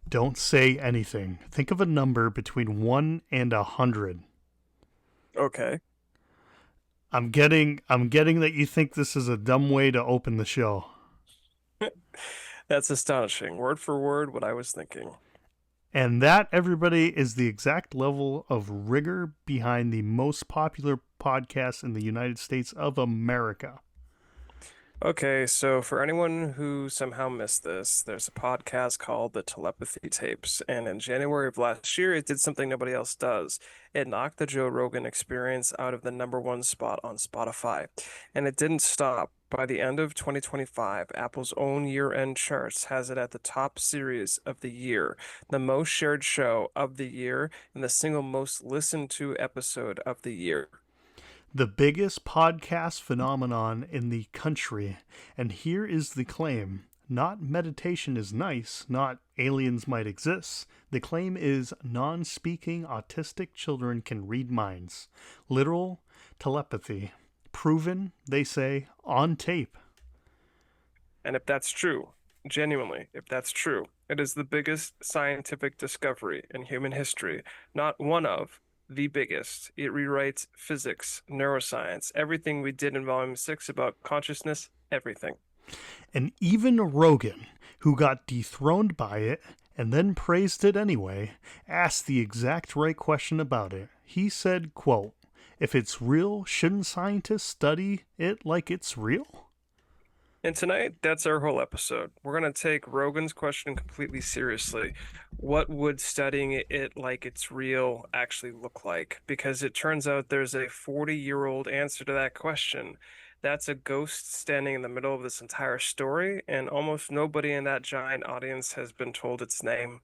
Don't say anything. Think of a number between 1 and 100. Okay. I'm getting that you think this is a dumb way to open the show. That's astonishing. Word for word, what I was thinking. And that, everybody, is the exact level of rigor behind the most popular podcast in the United States of America. Okay, so for anyone who somehow missed this, there's a podcast called the Telepathy Tapes, and in January of last year, it did something nobody else does. It knocked the Joe Rogan Experience out of the #1 spot on Spotify, and it didn't stop. By the end of 2025, Apple's own year-end charts has it at the top series of the year, the most shared show of the year, and the single most listened to episode of the year. The biggest podcast phenomenon in the country. And here is the claim: not meditation is nice, not aliens might exist. The claim is non speaking autistic children can read minds. Literal telepathy. Proven, they say, on tape. And if that's true, genuinely, if that's true, it is the biggest scientific discovery in human history, not one of the biggest. It rewrites physics, neuroscience, everything we did in Volume 6 about consciousness, everything. And even Rogan, who got dethroned by it and then praised it anyway, asked the exact right question about it. He said, quote, "If it's real, shouldn't scientists study it like it's real?" And tonight, that's our whole episode. We're going to take Rogan's question completely seriously. What would studying it like it's real actually look like? Because it turns out there's a 40-year-old answer to that question. That's a ghost standing in the middle of this entire story, and almost nobody in that giant audience has been told its name.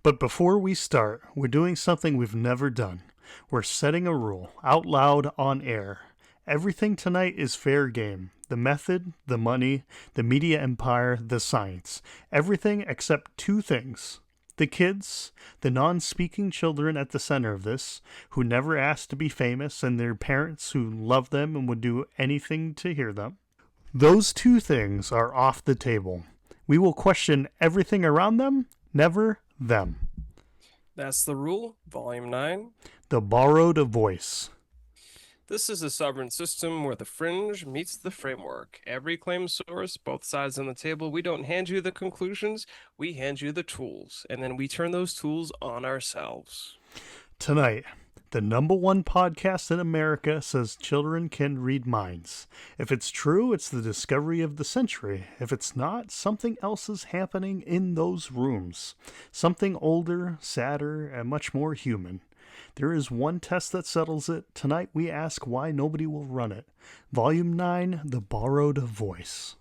But before we start, we're doing something we've never done. We're setting a rule out loud on air. Everything tonight is fair game. The method, the money, the media empire, the science. Everything except two things. The kids, the non speaking children at the center of this, who never asked to be famous, and their parents who love them and would do anything to hear them. Those two things are off the table. We will question everything around them, never them. That's the rule, Volume 9. The borrowed voice. This is a sovereign system where the fringe meets the framework. Every claim source, both sides on the table, we don't hand you the conclusions, we hand you the tools, and then we turn those tools on ourselves. Tonight, the #1 podcast in America says children can read minds. If it's true, it's the discovery of the century. If it's not, something else is happening in those rooms. Something older, sadder, and much more human. There is one test that settles it. Tonight we ask why nobody will run it. Volume 9, The Borrowed Voice.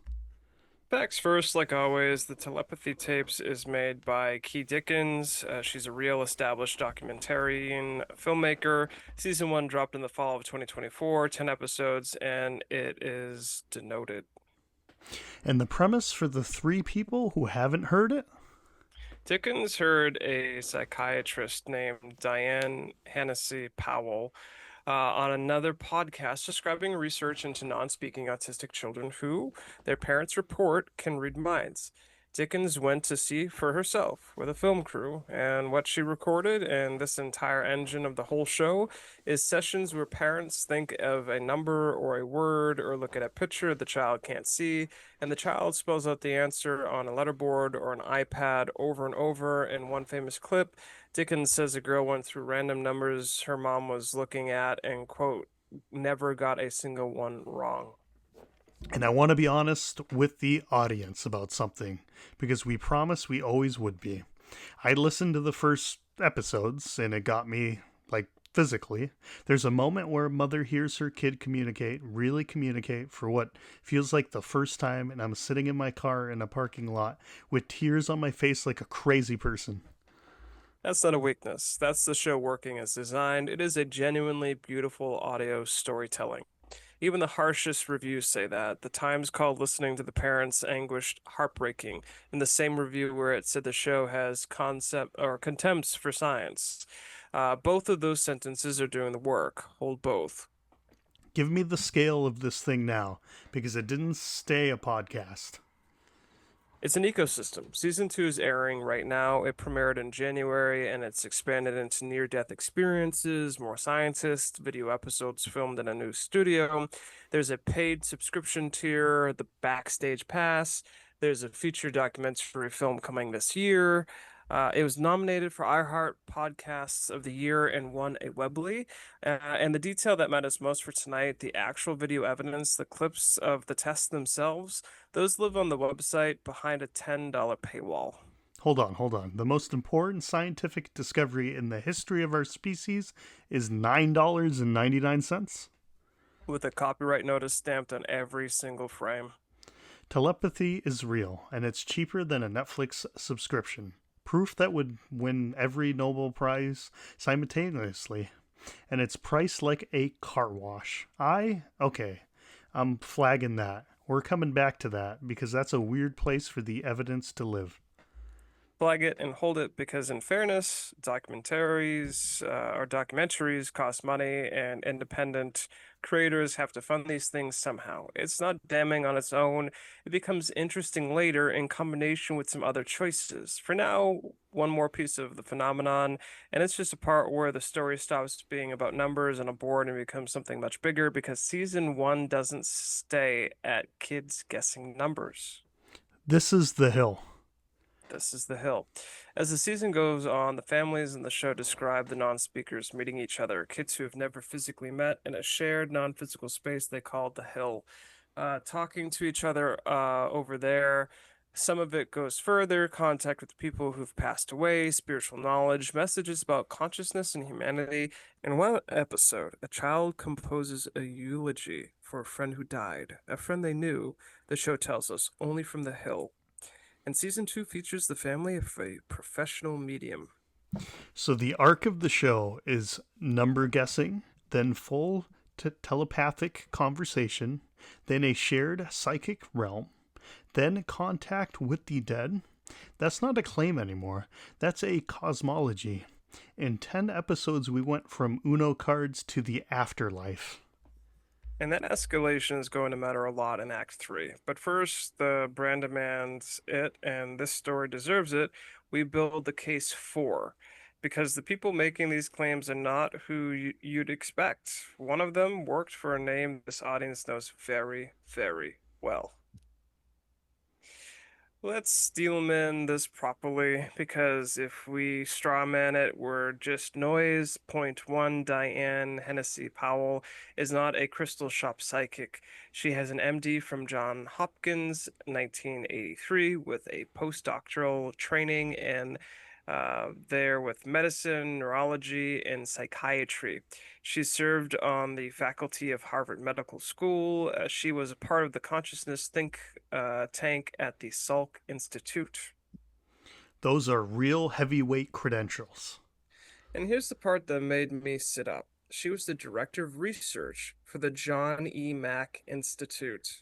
Facts first, like always, the Telepathy Tapes is made by Dickens. She's a real established documentarian filmmaker. Season 1 dropped in the fall of 2024, 10 episodes, and it is denoted. And the premise for the three people who haven't heard it? Dickens heard a psychiatrist named Diane Hennessy Powell on another podcast describing research into non-speaking autistic children who, their parents report, can read minds. Dickens went to see for herself with a film crew, and what she recorded, and this entire engine of the whole show, is sessions where parents think of a number or a word or look at a picture the child can't see, and the child spells out the answer on a letterboard or an iPad over and over. In one famous clip, Dickens says a girl went through random numbers her mom was looking at and, quote, never got a single one wrong. And I want to be honest with the audience about something, because we promised we always would be. I listened to the first episodes and it got me, like, physically. There's a moment where a mother hears her kid communicate, really communicate, for what feels like the first time, and I'm sitting in my car in a parking lot with tears on my face like a crazy person. That's not a weakness. That's the show working as designed. It is a genuinely beautiful audio storytelling. Even the harshest reviews say that. The Times called listening to the parents' anguished heartbreaking, in the same review where it said the show has concept or contempt for science. Both of those sentences are doing the work. Hold both. Give me the scale of this thing now, because it didn't stay a podcast. It's an ecosystem. Season 2 is airing right now. It premiered in January and it's expanded into near-death experiences, more scientists, video episodes filmed in a new studio. There's a paid subscription tier, the Backstage Pass. There's a feature documentary film coming this year. It was nominated for iHeart Podcasts of the Year and won a Webley. And the detail that matters most for tonight, the actual video evidence, the clips of the tests themselves, those live on the website behind a $10 paywall. Hold on, hold on. The most important scientific discovery in the history of our species is $9.99? With a copyright notice stamped on every single frame. Telepathy is real, and it's cheaper than a Netflix subscription. Proof that would win every Nobel Prize simultaneously. And it's priced like a car wash. Okay, I'm flagging that. We're coming back to that because that's a weird place for the evidence to live. Flag it and hold it because, in fairness, documentaries cost money and independent creators have to fund these things somehow. It's not damning on its own. It becomes interesting later in combination with some other choices. For now, one more piece of the phenomenon, and it's just a part where the story stops being about numbers on a board and becomes something much bigger because season 1 doesn't stay at kids guessing numbers. This is The Hill. This is the Hill. As the season goes on, the families in the show describe the non-speakers meeting each other, kids who have never physically met in a shared non-physical space they called the Hill, talking to each other over there. Some of it goes further, contact with people who've passed away, spiritual knowledge, messages about consciousness and humanity. In one episode, a child composes a eulogy for a friend who died, a friend they knew, the show tells us, only from the Hill. And season 2 features the family of a professional medium. So the arc of the show is number guessing, then full telepathic conversation, then a shared psychic realm, then contact with the dead. That's not a claim anymore. That's a cosmology. In 10 episodes, we went from Uno cards to the afterlife. And that escalation is going to matter a lot in Act 3. But first, the brand demands it, and this story deserves it. We build the case for. Because the people making these claims are not who you'd expect. One of them worked for a name this audience knows very, very well. Let's steelman this properly, because if we strawman it, we're just noise. Point one, Diane Hennessy Powell is not a crystal shop psychic. She has an MD from Johns Hopkins, 1983, with a postdoctoral training in there with medicine, neurology, and psychiatry. She served on the faculty of Harvard Medical School. She was a part of the consciousness think tank at the Salk Institute. Those are real heavyweight credentials. And here's the part that made me sit up. She was the director of research for the John E. Mack Institute.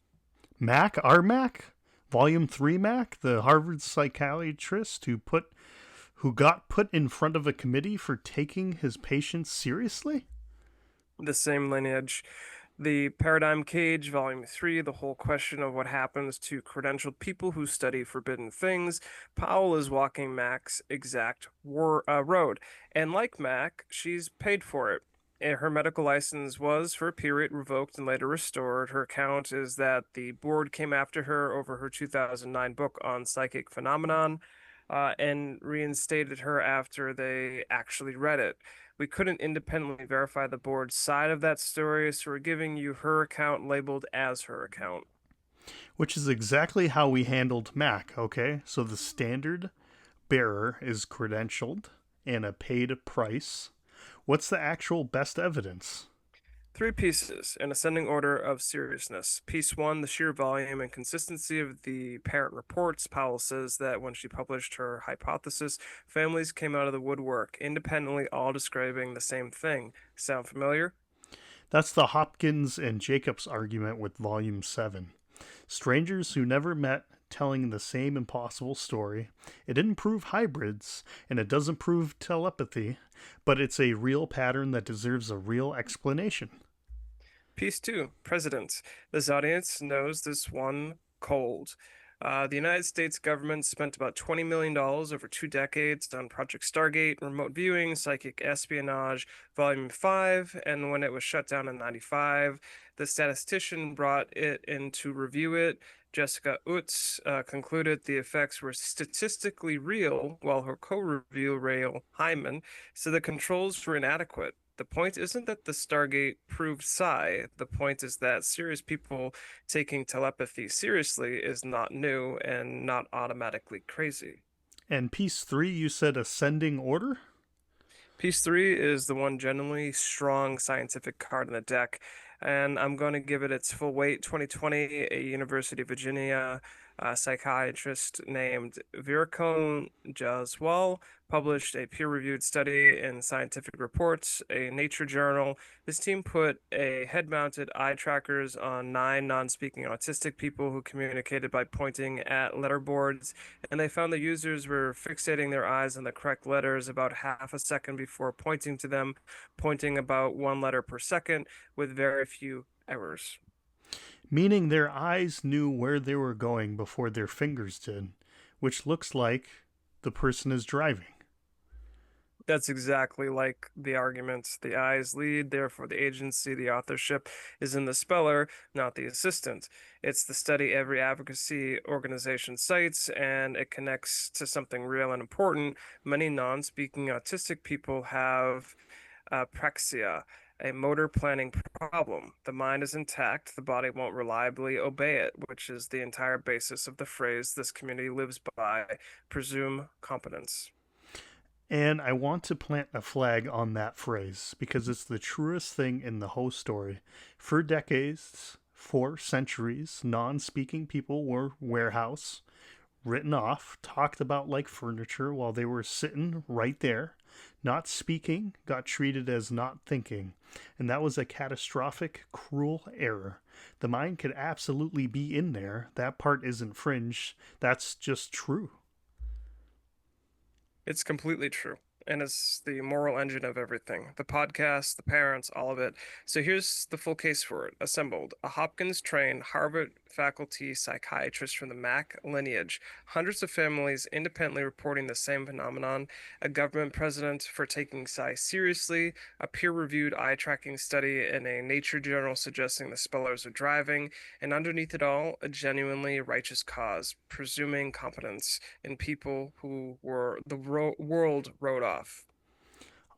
Mack, our Mack? Volume 3 Mack, the Harvard psychiatrist who got put in front of a committee for taking his patients seriously? The same lineage. The Paradigm Cage, Volume 3, the whole question of what happens to credentialed people who study forbidden things. Powell is walking Mack's exact road. And like Mack, she's paid for it. Her medical license was, for a period, revoked and later restored. Her account is that the board came after her over her 2009 book on psychic phenomenon. And reinstated her after they actually read it. We couldn't independently verify the board's side of that story, so we're giving you her account labeled as her account. Which is exactly how we handled Mac, okay? So the standard bearer is credentialed and a paid price. What's the actual best evidence? 3 pieces in ascending order of seriousness. Piece 1, the sheer volume and consistency of the parent reports. Powell says that when she published her hypothesis, families came out of the woodwork, independently all describing the same thing. Sound familiar? That's the Hopkins and Jacobs argument with Volume 7. Strangers who never met telling the same impossible story. It didn't prove hybrids, and it doesn't prove telepathy, but it's a real pattern that deserves a real explanation. Piece 2, President. This audience knows this one cold. The United States government spent about $20 million over 2 decades on Project Stargate, remote viewing, psychic espionage, Volume 5, and when it was shut down in 95, the statistician brought it in to review it. Jessica Utz concluded the effects were statistically real, while her co-review, Rael Hyman, said the controls were inadequate. The point isn't that the Stargate proved psi. The point is that serious people taking telepathy seriously is not new and not automatically crazy. And piece three, you said ascending order? Piece three is the one genuinely strong scientific card in the deck, and I'm going to give it its full weight. 2020, a University of Virginia psychiatrist named Vircon Jaswal published a peer-reviewed study in Scientific Reports, a Nature journal. This team put a head-mounted eye trackers on 9 non-speaking autistic people who communicated by pointing at letterboards, and they found the users were fixating their eyes on the correct letters about half a second before pointing to them, pointing about 1 letter per second with very few errors. Meaning their eyes knew where they were going before their fingers did, which looks like the person is driving. That's exactly like the argument. The eyes lead, therefore the agency, the authorship is in the speller, not the assistant. It's the study every advocacy organization cites, and it connects to something real and important. Many non-speaking autistic people have apraxia, a motor planning problem. The mind is intact, the body won't reliably obey it, which is the entire basis of the phrase this community lives by: presume competence. And I want to plant a flag on that phrase because it's the truest thing in the whole story. For decades, for centuries, non speaking people were warehouse, written off, talked about like furniture while they were sitting right there. Not speaking got treated as not thinking. And that was a catastrophic, cruel error. The mind could absolutely be in there. That part isn't fringe. That's just true. It's completely true. And it's the moral engine of everything. The podcast, the parents, all of it. So here's the full case for it, assembled. A Hopkins trained Harvard faculty psychiatrist from the Mac lineage, hundreds of families independently reporting the same phenomenon, a government president for taking psi seriously, a peer-reviewed eye tracking study in a Nature journal suggesting the spellers are driving, and underneath it all, a genuinely righteous cause, presuming competence in people who were the world wrote off.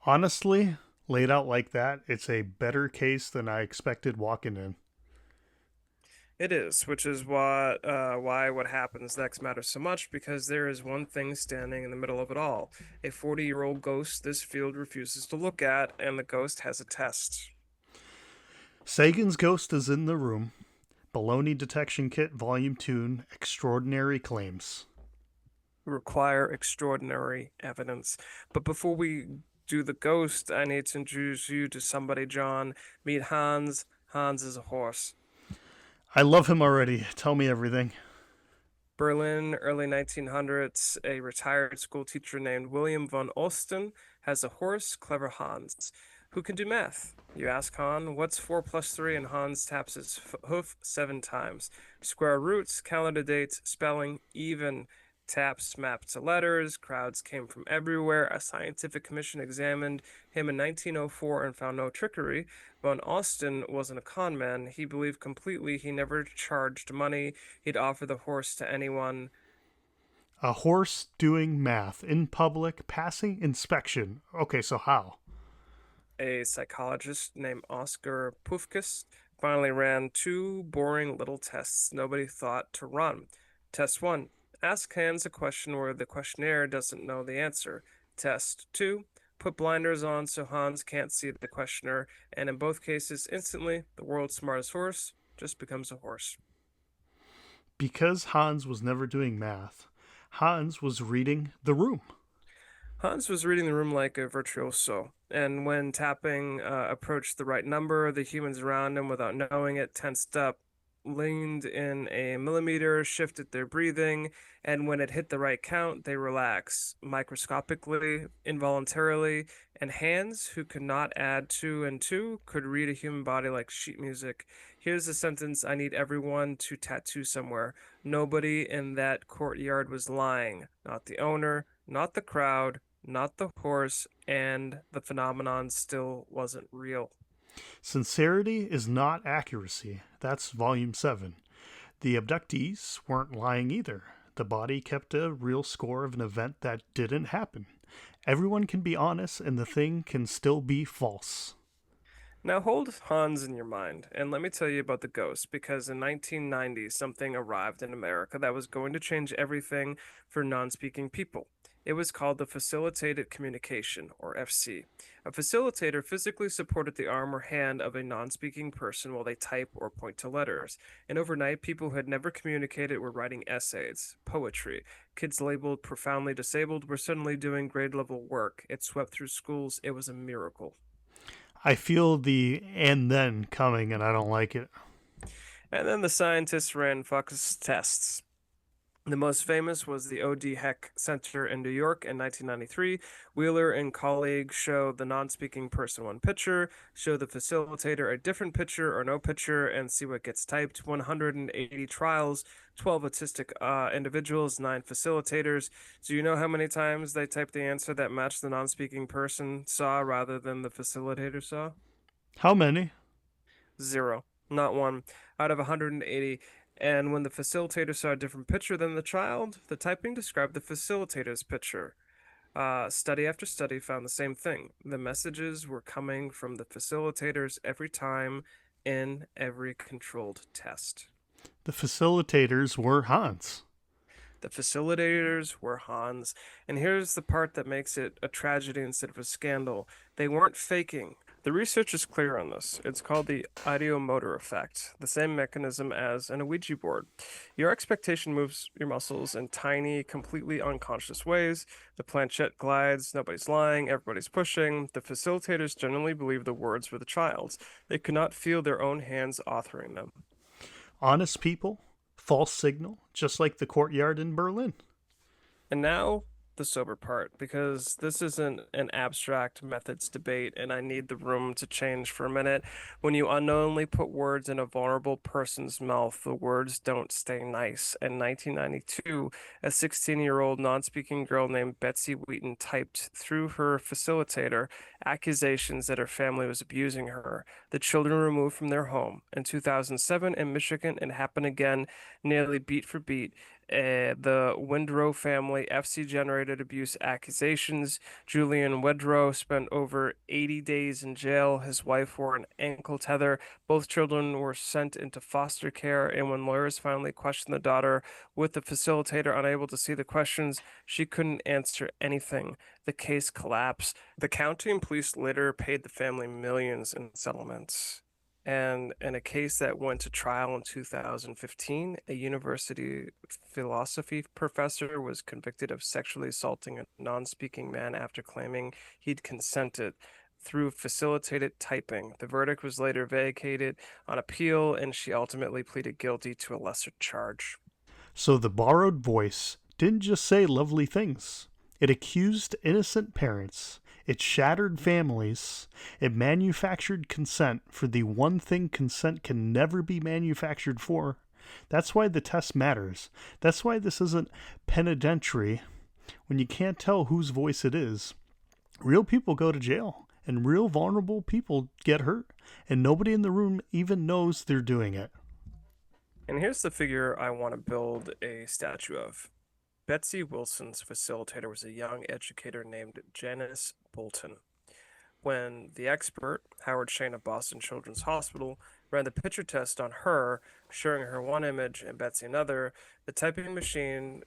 Honestly, laid out like that, it's a better case than I expected walking in. It is, which is why what happens next matters so much, because there is one thing standing in the middle of it all: a 40-year-old ghost this field refuses to look at, and the ghost has a test. Sagan's ghost is in the room. Baloney Detection Kit, Volume 2, Extraordinary Claims. Require extraordinary evidence. But before we do the ghost, I need to introduce you to somebody, John. Meet Hans. Hans is a horse. I love him already. Tell me everything. Berlin, early 1900s, a retired school teacher named William von Osten has a horse, Clever Hans, who can do math. You ask Han, what's 4 plus 3? And Hans taps his hoof 7 times. Square roots, calendar dates, spelling, even. Taps mapped to letters. Crowds came from everywhere. A scientific commission examined him in 1904 and found no trickery. Von Osten wasn't a con man. He believed completely. He never charged money. He'd offer the horse to anyone. A horse doing math in public, passing inspection. Okay, so how? A psychologist named Oscar Pufkis finally ran 2 boring little tests nobody thought to run. Test 1. Ask Hans a question where the questionnaire doesn't know the answer. Test 2. Put blinders on so Hans can't see the questioner, and in both cases, instantly, the world's smartest horse just becomes a horse. Because Hans was never doing math, Hans was reading the room. Hans was reading the room like a virtuoso, and when tapping approached the right number, the humans around him, without knowing it, tensed up. leaned in a millimeter, shifted their breathing, and when it hit the right count, they relax microscopically, involuntarily, and hands who could not add two and two could read a human body like sheet music. Here's a sentence I need everyone to tattoo somewhere. Nobody in that courtyard was lying. Not the owner, not the crowd, not the horse, and the phenomenon still wasn't real. Sincerity is not accuracy. That's volume 7. The abductees weren't lying either. The body kept a real score of an event that didn't happen. Everyone can be honest, and the thing can still be false. Now hold Hans in your mind, and let me tell you about the ghost, because in 1990 something arrived in America that was going to change everything for non-speaking people. It was called the Facilitated Communication, or FC. A facilitator physically supported the arm or hand of a non-speaking person while they type or point to letters. And overnight, people who had never communicated were writing essays, poetry. Kids labeled profoundly disabled were suddenly doing grade-level work. It swept through schools. It was a miracle. I feel the and then coming, and I don't like it. And then the scientists ran Fox tests. The most famous was the O.D. Heck Center in New York in 1993. Wheeler and colleagues showed the non-speaking person one picture, show the facilitator a different picture or no picture, and see what gets typed. 180 trials, 12 autistic individuals, 9 facilitators. Do you know how many times they typed the answer that matched the non-speaking person saw rather than the facilitator saw? How many? Zero. Not one out of 180. And when the facilitator saw a different picture than the child, the typing described the facilitator's picture. Study after study found the same thing. The messages were coming from the facilitators every time in every controlled test. The facilitators were Hans. The facilitators were Hans. And here's the part that makes it a tragedy instead of a scandal. They weren't faking. The research is clear on this. It's called the ideomotor effect, the same mechanism as an Ouija board. Your expectation moves your muscles in tiny, completely unconscious ways. The planchette glides, nobody's lying, everybody's pushing. The facilitators generally believe the words were the child's. They could not feel their own hands authoring them. Honest people, false signal, just like the courtyard in Berlin. And now the sober part, because this isn't an abstract methods debate, and I need the room to change for a minute. When you unknowingly put words in a vulnerable person's mouth, the words don't stay nice. In 1992, a 16-year-old non-speaking girl named Betsy Wheaton typed through her facilitator accusations that her family was abusing her. The children were removed from their home. In 2007, in Michigan, it happened again, nearly beat for beat. The Windrow family FC generated abuse accusations. Julian Wedrow spent over 80 days in jail. His wife wore an ankle tether. Both children were sent into foster care. And when lawyers finally questioned the daughter with the facilitator unable to see the questions, she couldn't answer anything. The case collapsed. The county and police later paid the family millions in settlements. And in a case that went to trial in 2015, a university philosophy professor was convicted of sexually assaulting a non-speaking man after claiming he'd consented through facilitated typing. The verdict was later vacated on appeal, and she ultimately pleaded guilty to a lesser charge. So the borrowed voice didn't just say lovely things. It accused innocent parents. It shattered families. It manufactured consent for the one thing consent can never be manufactured for. That's why the test matters. That's why this isn't penitentiary when you can't tell whose voice it is. Real people go to jail, and real vulnerable people get hurt, and nobody in the room even knows they're doing it. And here's the figure I want to build a statue of. Betsy Wilson's facilitator was a young educator named Janice Bolton. When the expert, Howard Shane of Boston Children's Hospital, ran the picture test on her, showing her one image and Betsy another, the typing machine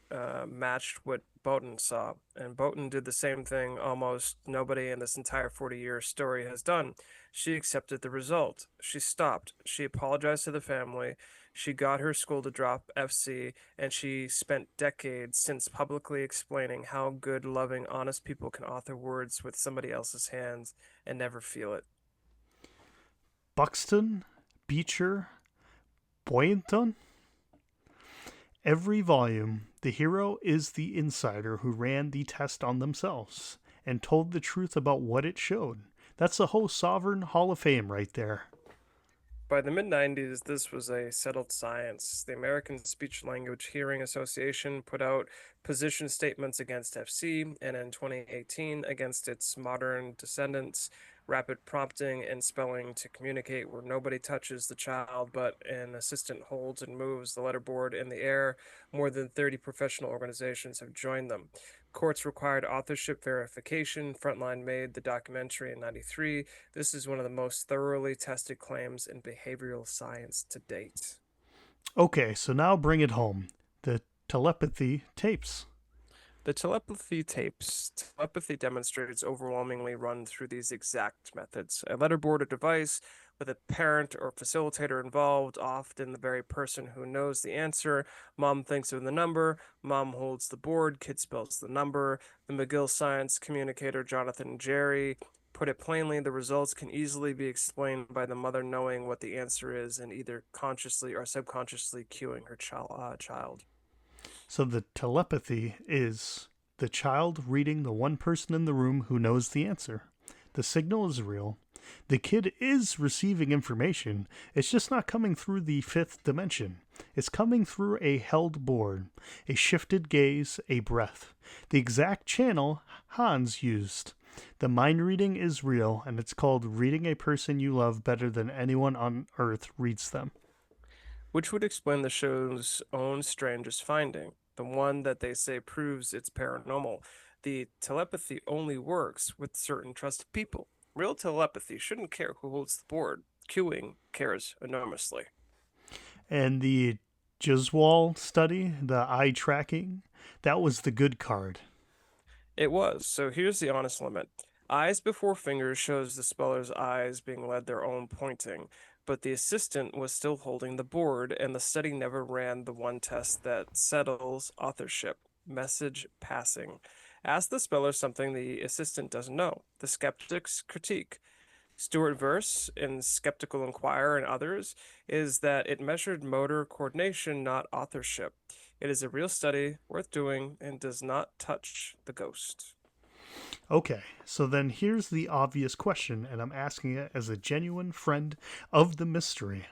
matched what Bolton saw. And Bolton did the same thing almost nobody in this entire 40-year story has done. She accepted the result. She stopped. She apologized to the family. She got her school to drop FC, and she spent decades since publicly explaining how good, loving, honest people can author words with somebody else's hands and never feel it. Buxton, Beecher, Boynton? Every volume, the hero is the insider who ran the test on themselves and told the truth about what it showed. That's the whole Sovereign Hall of Fame right there. By the mid 90s, this was a settled science. The American Speech Language Hearing Association put out position statements against FC, and in 2018, against its modern descendants, rapid prompting and spelling to communicate where nobody touches the child but an assistant holds and moves the letterboard in the air. More than 30 professional organizations have joined them. Courts required authorship verification. Frontline made the documentary in 93. This is one of the most thoroughly tested claims in behavioral science to date. Okay, so now bring it home. The telepathy tapes. The telepathy tapes. Telepathy demonstrates overwhelmingly run through these exact methods. A letterboard or device with a parent or facilitator involved, often the very person who knows the answer. Mom thinks of the number, mom holds the board, kid spells the number. The McGill science communicator Jonathan Jerry put it plainly, the results can easily be explained by the mother knowing what the answer is and either consciously or subconsciously cueing her child. So the telepathy is the child reading the one person in the room who knows the answer. The signal is real. The kid is receiving information. It's just not coming through the fifth dimension. It's coming through a held board, a shifted gaze, a breath. The exact channel Hans used. The mind reading is real, and it's called reading a person you love better than anyone on earth reads them. Which would explain the show's own strangest finding, the one that they say proves it's paranormal. The telepathy only works with certain trusted people. Real telepathy shouldn't care who holds the board. Cueing cares enormously. And the Giswall study, the eye tracking, that was the good card. It was, so here's the honest limit. Eyes before fingers shows the speller's eyes being led their own pointing, but the assistant was still holding the board, and the study never ran the one test that settles authorship message passing. Ask the speller something the assistant doesn't know. The skeptic's critique. Stuart Verse in Skeptical Inquirer and others is that it measured motor coordination, not authorship. It is a real study, worth doing, and does not touch the ghost. Okay, so then here's the obvious question, and I'm asking it as a genuine friend of the mystery.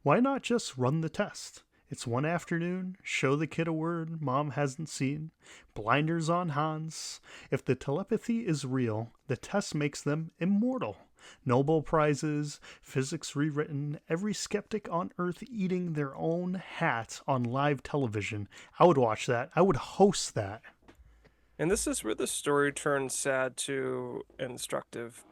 Why not just run the test? It's one afternoon, show the kid a word mom hasn't seen, blinders on Hans. If the telepathy is real, the test makes them immortal. Nobel Prizes, physics rewritten, every skeptic on Earth eating their own hat on live television. I would watch that. I would host that. And this is where the story turns sad to instructive.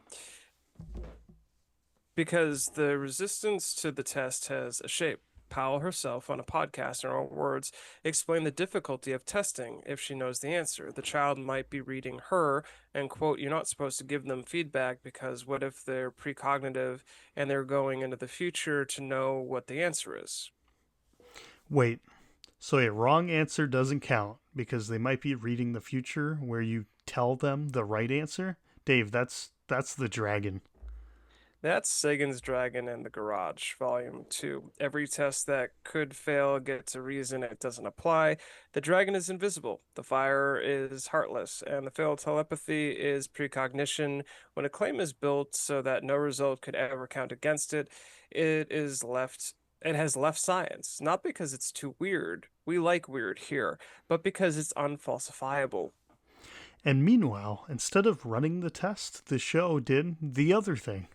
Because the resistance to the test has a shape. Powell herself, on a podcast in her own words, explained the difficulty of testing if she knows the answer. The child might be reading her, and, quote, you're not supposed to give them feedback because what if they're precognitive and they're going into the future to know what the answer is? Wait, so a wrong answer doesn't count because they might be reading the future where you tell them the right answer? Dave, that's the dragon. That's Sagan's Dragon in the Garage, Volume 2. Every test that could fail gets a reason it doesn't apply. The dragon is invisible, the fire is heartless, and the failed telepathy is precognition. When a claim is built so that no result could ever count against it, it has left science, not because it's too weird. We like weird here, but because it's unfalsifiable. And meanwhile, instead of running the test, the show did the other thing.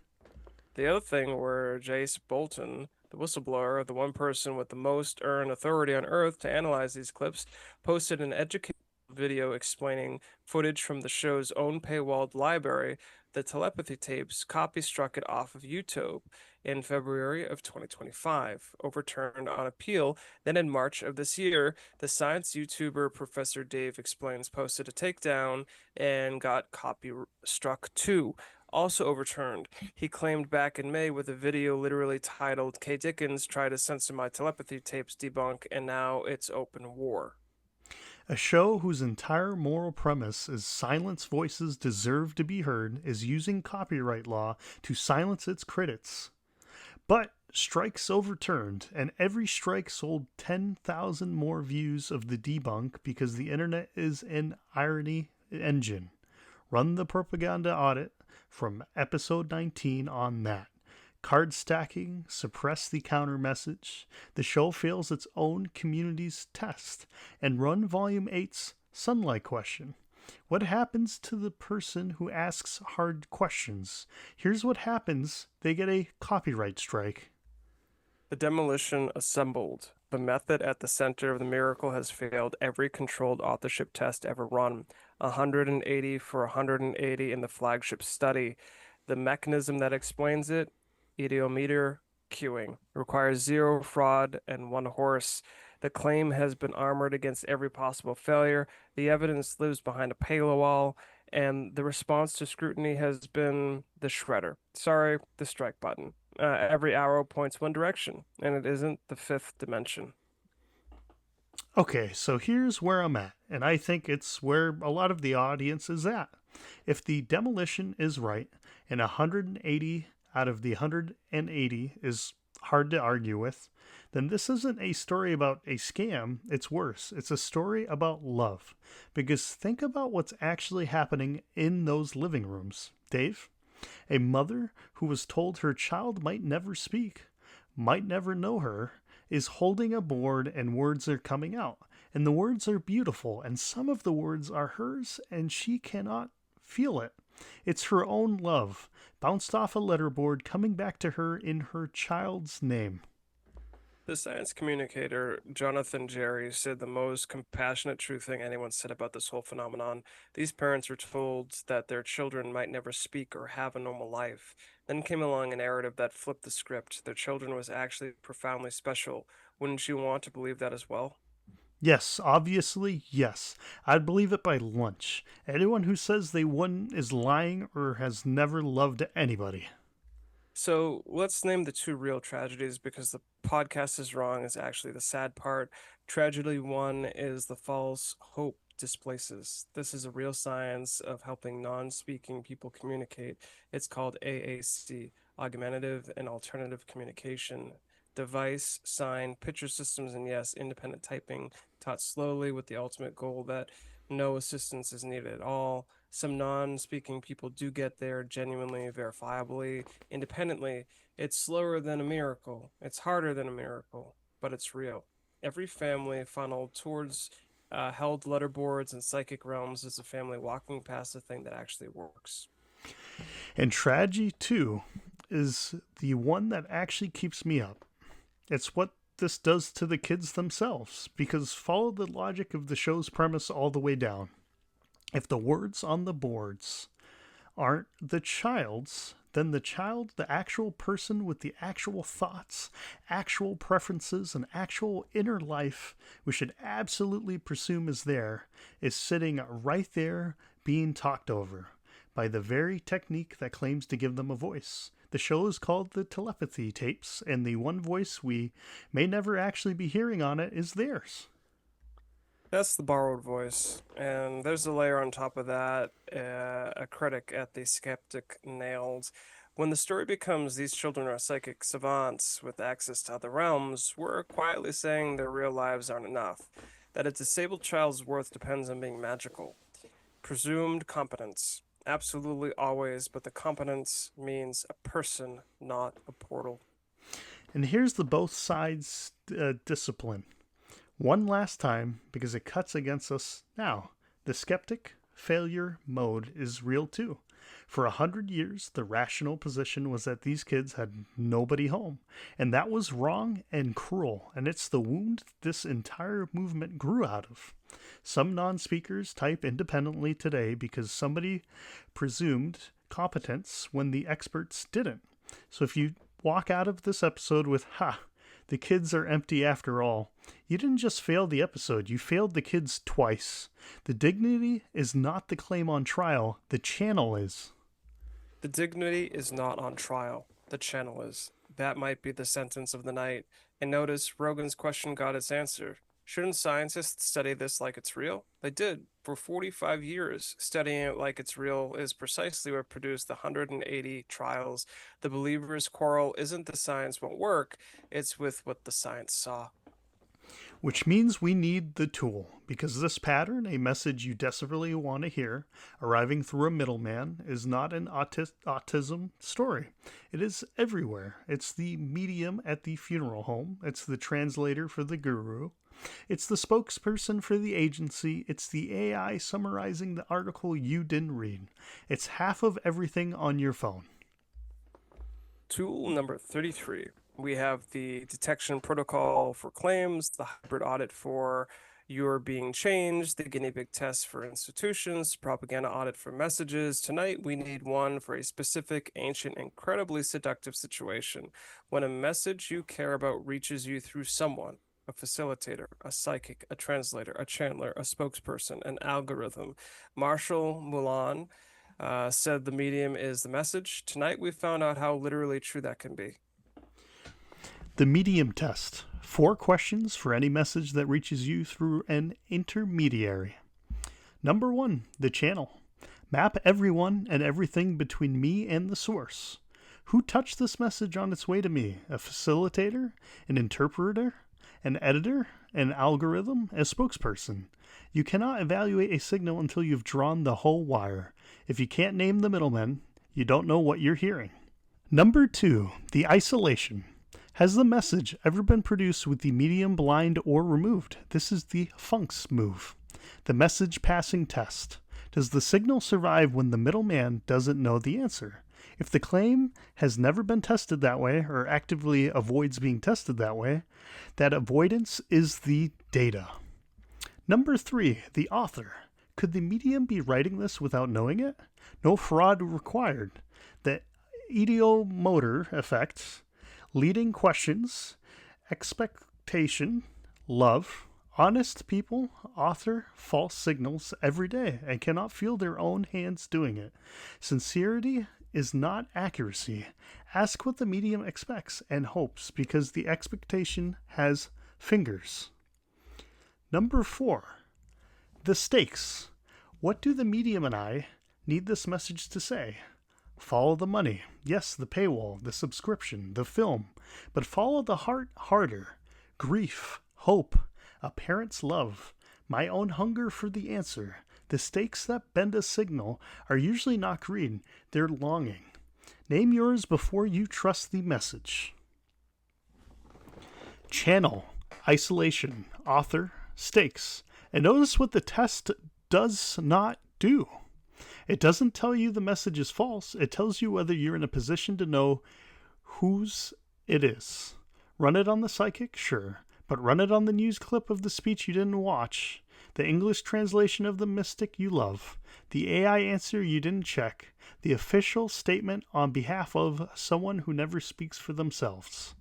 The other thing were Jace Bolton, the whistleblower, the one person with the most earned authority on Earth to analyze these clips, posted an educational video explaining footage from the show's own paywalled library. The telepathy tapes copy struck it off of YouTube in February of 2025, overturned on appeal. Then in March of this year, the science YouTuber Professor Dave Explains posted a takedown and got copy struck too, also overturned. He claimed back in May with a video literally titled K. Dickens Try to Censor My Telepathy Tapes Debunk, and now it's open war. A show whose entire moral premise is silence voices deserve to be heard is using copyright law to silence its critics. But strikes overturned, and every strike sold 10,000 more views of the debunk because the internet is an irony engine. Run the propaganda audit from episode 19 on that. Card stacking, suppress the counter message. The show fails its own community's test. And run volume 8's sunlight question. What happens to the person who asks hard questions? Here's what happens: they get a copyright strike. The demolition assembled. The method at the center of the miracle has failed every controlled authorship test ever run. 180 for 180 in the flagship study. The mechanism that explains it, idiometer queuing, requires zero fraud and one horse. The claim has been armored against every possible failure. The evidence lives behind a paywall, and the response to scrutiny has been the shredder. Sorry, the strike button. Every arrow points one direction, and it isn't the fifth dimension. Okay, so here's where I'm at, and I think it's where a lot of the audience is at. If the demolition is right, and 180 out of the 180 is hard to argue with, then this isn't a story about a scam, it's worse. It's a story about love. Because think about what's actually happening in those living rooms. Dave? A mother who was told her child might never speak, might never know her, is holding a board and words are coming out. And the words are beautiful, and some of the words are hers, and she cannot feel it. It's her own love, bounced off a letterboard, coming back to her in her child's name. The science communicator Jonathan Jerry said the most compassionate, true thing anyone said about this whole phenomenon. These parents were told that their children might never speak or have a normal life. Then came along a narrative that flipped the script. Their children was actually profoundly special. Wouldn't you want to believe that as well? Yes, obviously, yes. I'd believe it by lunch. Anyone who says they wouldn't is lying or has never loved anybody. So let's name the two real tragedies because the podcast is wrong is actually the sad part. Tragedy one is the false hope displaces. This is a real science of helping non-speaking people communicate. It's called AAC, Augmentative and Alternative Communication. Device, sign, picture systems, and yes, independent typing taught slowly with the ultimate goal that no assistance is needed at all. Some non-speaking people do get there genuinely, verifiably, independently. It's slower than a miracle. It's harder than a miracle, but it's real. Every family funneled towards held letterboards and psychic realms is a family walking past a thing that actually works. And tragedy, too, is the one that actually keeps me up. It's what this does to the kids themselves, because follow the logic of the show's premise all the way down. If the words on the boards aren't the child's, then the child, the actual person with the actual thoughts, actual preferences, and actual inner life we should absolutely presume is there, is sitting right there being talked over by the very technique that claims to give them a voice. The show is called the Telepathy Tapes, and the one voice we may never actually be hearing on it is theirs. That's the borrowed voice. And there's a layer on top of that, a critic at the skeptic nailed. When the story becomes these children are psychic savants with access to other realms, we're quietly saying their real lives aren't enough. That a disabled child's worth depends on being magical. Presumed competence. Absolutely always, but the competence means a person, not a portal. And here's the both sides discipline. One last time, because it cuts against us now. The skeptic failure mode is real too. For 100 years, the rational position was that these kids had nobody home. And that was wrong and cruel. And it's the wound this entire movement grew out of. Some non speakers type independently today because somebody presumed competence when the experts didn't. So if you walk out of this episode with, ha, the kids are empty after all, you didn't just fail the episode, you failed the kids twice. The dignity is not the claim on trial, the channel is. The dignity is not on trial. The channel is. That might be the sentence of the night. And notice Rogan's question got its answer. Shouldn't scientists study this like it's real? They did for 45 years. Studying it like it's real is precisely what produced the 180 trials. The believers' quarrel isn't the science won't work, it's with what the science saw. Which means we need the tool, because this pattern, a message you desperately want to hear, arriving through a middleman, is not an autism story. It is everywhere. It's the medium at the funeral home, it's the translator for the guru, it's the spokesperson for the agency, it's the AI summarizing the article you didn't read. It's half of everything on your phone. Tool number 33. We have the detection protocol for claims, the hybrid audit for you're being changed, the guinea pig test for institutions, propaganda audit for messages. Tonight, we need one for a specific, ancient, incredibly seductive situation. When a message you care about reaches you through someone, a facilitator, a psychic, a translator, a channeler, a spokesperson, an algorithm. Marshall Mulan said the medium is the message. Tonight, we found out how literally true that can be. The medium test. 4 questions for any message that reaches you through an intermediary. Number 1, the channel. Map everyone and everything between me and the source. Who touched this message on its way to me? A facilitator? An interpreter? An editor? An algorithm? A spokesperson? You cannot evaluate a signal until you've drawn the whole wire. If you can't name the middlemen, you don't know what you're hearing. Number 2, the isolation. Has the message ever been produced with the medium blind or removed? This is the Funk's move. The message passing test. Does the signal survive when the middleman doesn't know the answer? If the claim has never been tested that way or actively avoids being tested that way, that avoidance is the data. Number 3, the author. Could the medium be writing this without knowing it? No fraud required. The ideomotor effect, leading questions, expectation, love, honest people author false signals every day and cannot feel their own hands doing it. Sincerity is not accuracy. Ask what the medium expects and hopes because the expectation has fingers. Number 4, the stakes. What do the medium and I need this message to say? Follow the money. Yes, the paywall, the subscription, the film. But follow the heart harder. Grief, hope, a parent's love, my own hunger for the answer. The stakes that bend a signal are usually not greed, they're longing. Name yours before you trust the message. Channel, isolation, author, stakes. And notice what the test does not do. It doesn't tell you the message is false. It tells you whether you're in a position to know whose it is. Run it on the psychic? Sure. But run it on the news clip of the speech you didn't watch, the English translation of the mystic you love, the AI answer you didn't check, the official statement on behalf of someone who never speaks for themselves.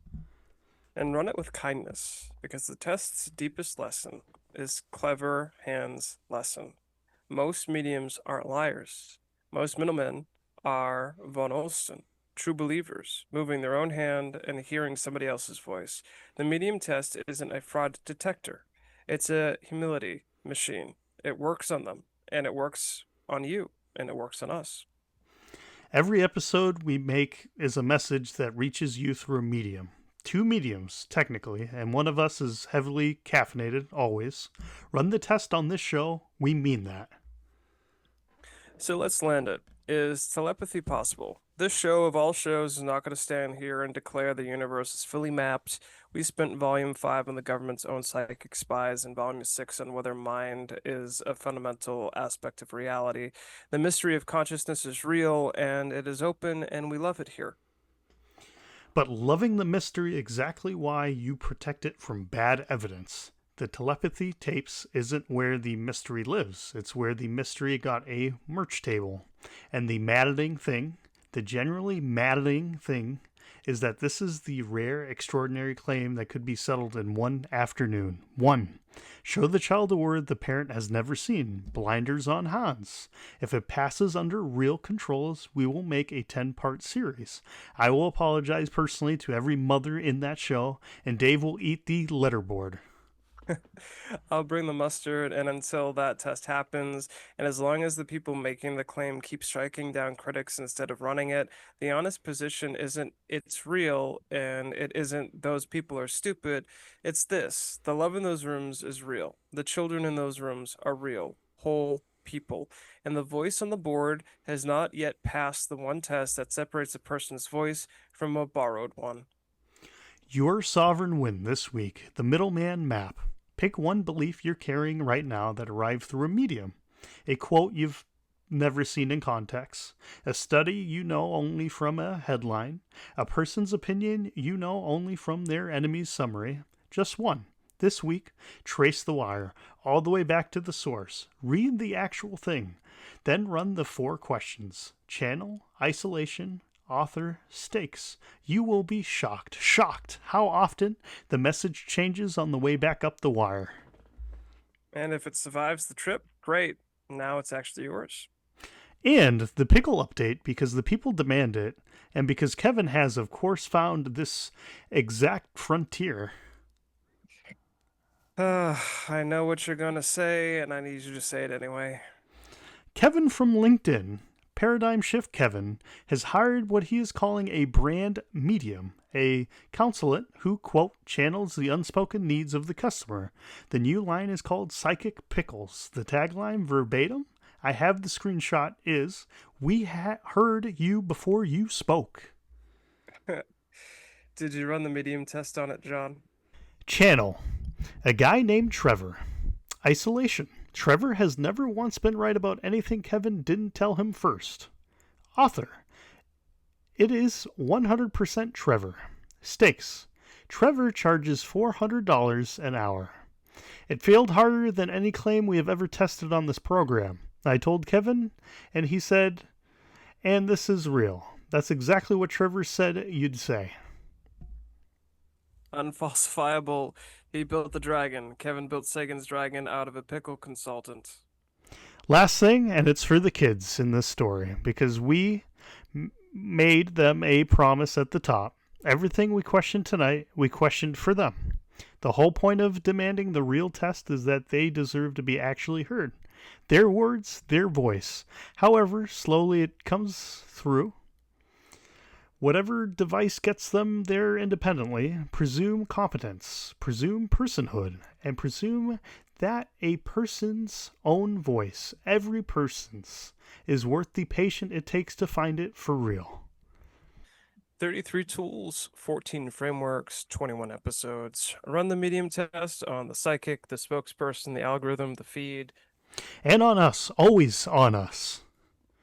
And run it with kindness, because the test's deepest lesson is clever hands lesson. Most mediums aren't liars. Most middlemen are von Olsten, true believers, moving their own hand and hearing somebody else's voice. The medium test isn't a fraud detector. It's a humility machine. It works on them, and it works on you, and it works on us. Every episode we make is a message that reaches you through a medium. 2 mediums, technically, and one of us is heavily caffeinated, always. Run the test on this show. We mean that. So let's land it. Is telepathy possible? This show of all shows is not going to stand here and declare the universe is fully mapped. We spent volume 5 on the government's own psychic spies and volume 6 on whether mind is a fundamental aspect of reality. The mystery of consciousness is real and it is open and we love it here. But loving the mystery exactly why you protect it from bad evidence. The Telepathy Tapes isn't where the mystery lives. It's where the mystery got a merch table. And the maddening thing, the generally maddening thing, is that this is the rare, extraordinary claim that could be settled in one afternoon. 1. Show the child a word the parent has never seen. Blinders on Hans. If it passes under real controls, we will make a 10-part series. I will apologize personally to every mother in that show, and Dave will eat the letterboard. I'll bring the mustard, and until that test happens, and as long as the people making the claim keep striking down critics instead of running it, the honest position isn't it's real and it isn't those people are stupid. It's this: the love in those rooms is real. The children in those rooms are real, whole people. And the voice on the board has not yet passed the one test that separates a person's voice from a borrowed one. Your sovereign win this week, the middleman map. Pick one belief you're carrying right now that arrived through a medium. A quote you've never seen in context. A study you know only from a headline. A person's opinion you know only from their enemy's summary. Just one. This week, trace the wire all the way back to the source. Read the actual thing. Then run the 4 questions: channel, isolation, author, stakes. You will be shocked how often the message changes on the way back up the wire. And if it survives the trip, great. Now it's actually yours. And the pickle update, because the people demand it, and because Kevin has, of course, found this exact frontier. I know what you're going to say, and I need you to say it anyway. Kevin from LinkedIn, Paradigm Shift Kevin, has hired what he is calling a brand medium, a consulate who, quote, channels the unspoken needs of the customer. The new line is called Psychic Pickles. The tagline, verbatim, I have the screenshot, is, we heard you before you spoke. Did you run the medium test on it, John? Channel, a guy named Trevor. Isolation. Trevor has never once been right about anything Kevin didn't tell him first. Author. It is 100% Trevor. Stakes. Trevor charges $400 an hour. It failed harder than any claim we have ever tested on this program. I told Kevin, and he said, and this is real. That's exactly what Trevor said you'd say. Unfalsifiable. He built the dragon. Kevin built Sagan's dragon out of a pickle consultant. Last thing, and it's for the kids in this story, because we made them a promise at the top. Everything we questioned tonight, we questioned for them. The whole point of demanding the real test is that they deserve to be actually heard. Their words, their voice. However slowly it comes through, whatever device gets them there independently, presume competence, presume personhood, and presume that a person's own voice, every person's, is worth the patience it takes to find it for real. 33 tools, 14 frameworks, 21 episodes. Run the medium test on the psychic, the spokesperson, the algorithm, the feed. And on us, always on us.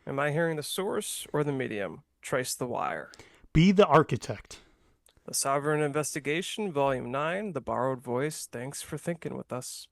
Am I hearing the source or the medium? Trace the wire. Be the architect. The Sovereign Investigation, Volume 9, The Borrowed Voice. Thanks for thinking with us.